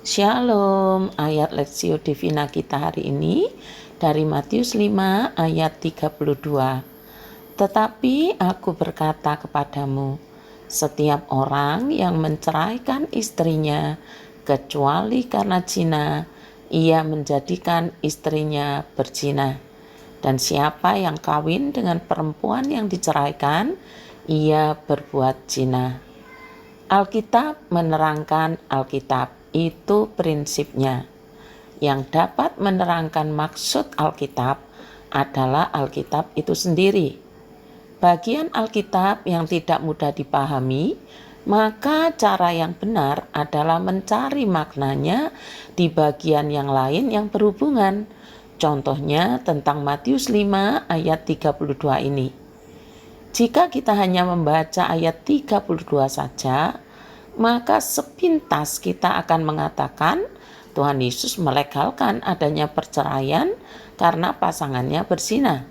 Shalom, ayat Lexio Divina kita hari ini dari Matius 5 ayat 32. Tetapi aku berkata kepadamu, setiap orang yang menceraikan istrinya kecuali karena zina, ia menjadikan istrinya berzina. Dan siapa yang kawin dengan perempuan yang diceraikan, ia berbuat zina. Alkitab menerangkan Alkitab, itu prinsipnya. Yang dapat menerangkan maksud Alkitab adalah Alkitab itu sendiri. Bagian Alkitab yang tidak mudah dipahami, maka cara yang benar adalah mencari maknanya di bagian yang lain yang berhubungan. Contohnya tentang Matius 5 ayat 32 ini. Jika kita hanya membaca ayat 32 saja, maka sepintas kita akan mengatakan Tuhan Yesus melegalkan adanya perceraian karena pasangannya berzina.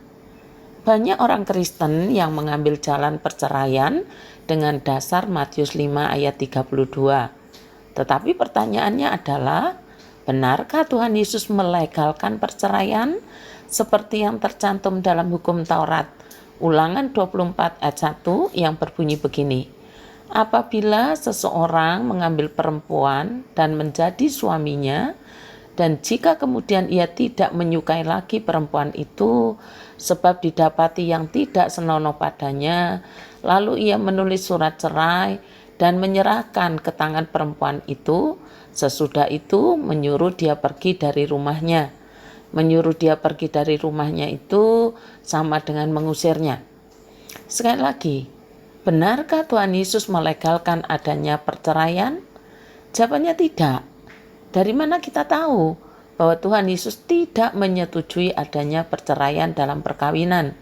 Banyak orang Kristen yang mengambil jalan perceraian dengan dasar Matius 5 ayat 32. Tetapi pertanyaannya adalah, benarkah Tuhan Yesus melegalkan perceraian seperti yang tercantum dalam hukum Taurat Ulangan 24 ayat 1 yang berbunyi begini. Apabila seseorang mengambil perempuan dan menjadi suaminya, dan jika kemudian ia tidak menyukai lagi perempuan itu sebab didapati yang tidak senonoh padanya, lalu ia menulis surat cerai dan menyerahkan ke tangan perempuan itu, sesudah itu menyuruh dia pergi dari rumahnya. Menyuruh dia pergi dari rumahnya itu sama dengan mengusirnya. Sekali lagi, benarkah Tuhan Yesus melegalkan adanya perceraian? Jawabannya tidak. Dari mana kita tahu bahwa Tuhan Yesus tidak menyetujui adanya perceraian dalam perkawinan?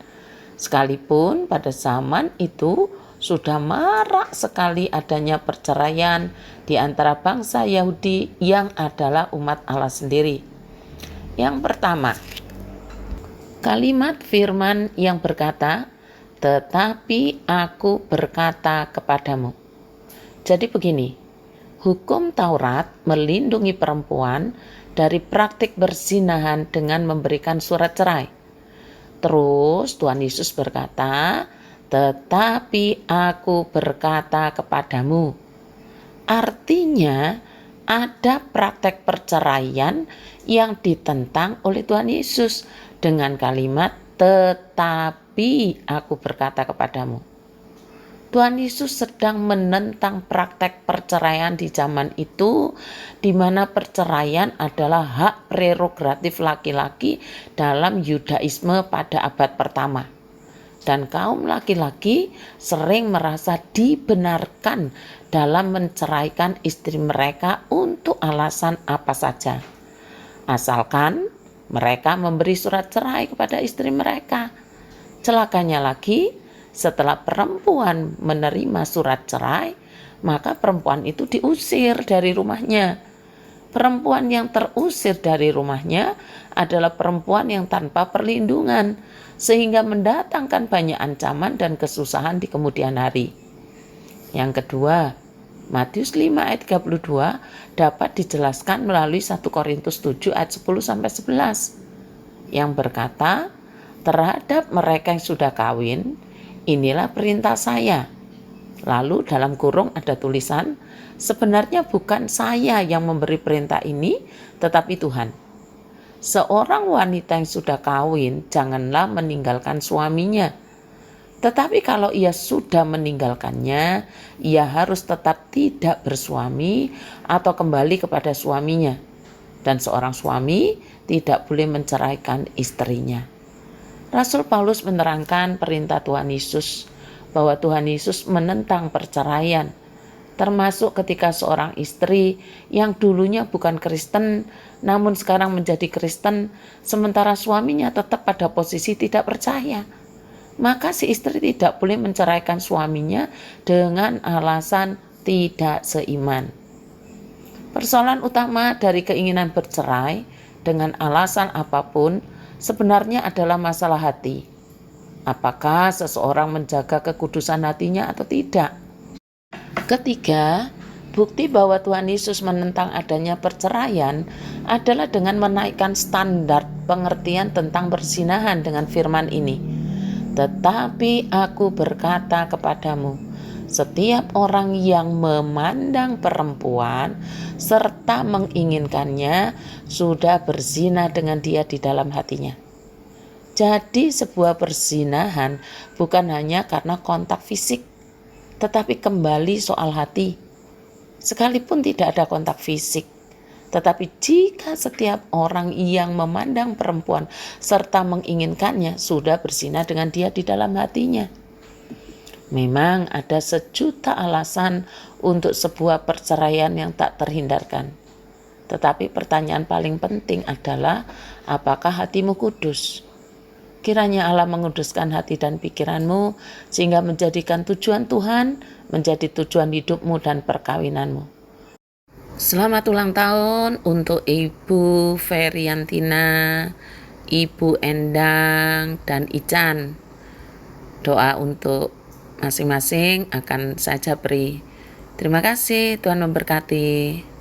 Sekalipun pada zaman itu sudah marak sekali adanya perceraian di antara bangsa Yahudi yang adalah umat Allah sendiri. Yang pertama, kalimat firman yang berkata, tetapi aku berkata kepadamu. Jadi begini, hukum Taurat melindungi perempuan dari praktik berzinahan dengan memberikan surat cerai. Terus Tuhan Yesus berkata, tetapi aku berkata kepadamu. Artinya ada praktek perceraian yang ditentang oleh Tuhan Yesus dengan kalimat tetapi aku berkata kepadamu. Tuhan Yesus sedang menentang praktek perceraian di zaman itu, di mana perceraian adalah hak prerogatif laki-laki dalam Yudaisme pada abad pertama. Dan kaum laki-laki sering merasa dibenarkan dalam menceraikan istri mereka untuk alasan apa saja. Asalkan mereka memberi surat cerai kepada istri mereka. Celakanya lagi, setelah perempuan menerima surat cerai, maka perempuan itu diusir dari rumahnya. Perempuan yang terusir dari rumahnya adalah perempuan yang tanpa perlindungan, sehingga mendatangkan banyak ancaman dan kesusahan di kemudian hari. Yang kedua, Matius 5 ayat 32 dapat dijelaskan melalui 1 Korintus 7 ayat 10-11 yang berkata, terhadap mereka yang sudah kawin, inilah perintah saya. Lalu dalam kurung ada tulisan, sebenarnya bukan saya yang memberi perintah ini, tetapi Tuhan. Seorang wanita yang sudah kawin, janganlah meninggalkan suaminya. Tetapi kalau ia sudah meninggalkannya, ia harus tetap tidak bersuami atau kembali kepada suaminya. Dan seorang suami tidak boleh menceraikan istrinya. Rasul Paulus menerangkan perintah Tuhan Yesus bahwa Tuhan Yesus menentang perceraian, termasuk ketika seorang istri yang dulunya bukan Kristen namun sekarang menjadi Kristen, sementara suaminya tetap pada posisi tidak percaya. Maka si istri tidak boleh menceraikan suaminya dengan alasan tidak seiman. Persoalan utama dari keinginan bercerai dengan alasan apapun sebenarnya adalah masalah hati. Apakah seseorang menjaga kekudusan hatinya atau tidak? Ketiga, Bukti bahwa Tuhan Yesus menentang adanya perceraian adalah dengan menaikkan standar pengertian tentang perzinahan dengan firman ini. Tetapi aku berkata kepadamu, setiap orang yang memandang perempuan serta menginginkannya sudah berzina dengan dia di dalam hatinya. Jadi sebuah perzinahan bukan hanya karena kontak fisik, tetapi kembali soal hati. Sekalipun tidak ada kontak fisik, tetapi jika setiap orang yang memandang perempuan serta menginginkannya sudah berzina dengan dia di dalam hatinya. Memang ada sejuta alasan untuk sebuah perceraian yang tak terhindarkan. Tetapi pertanyaan paling penting adalah, apakah hatimu kudus? Kiranya Allah menguduskan hati dan pikiranmu sehingga menjadikan tujuan Tuhan menjadi tujuan hidupmu dan perkawinanmu. Selamat ulang tahun untuk Ibu Feriantina, Ibu Endang, dan Ican. Doa untuk masing-masing akan saya beri. Terima kasih, Tuhan memberkati.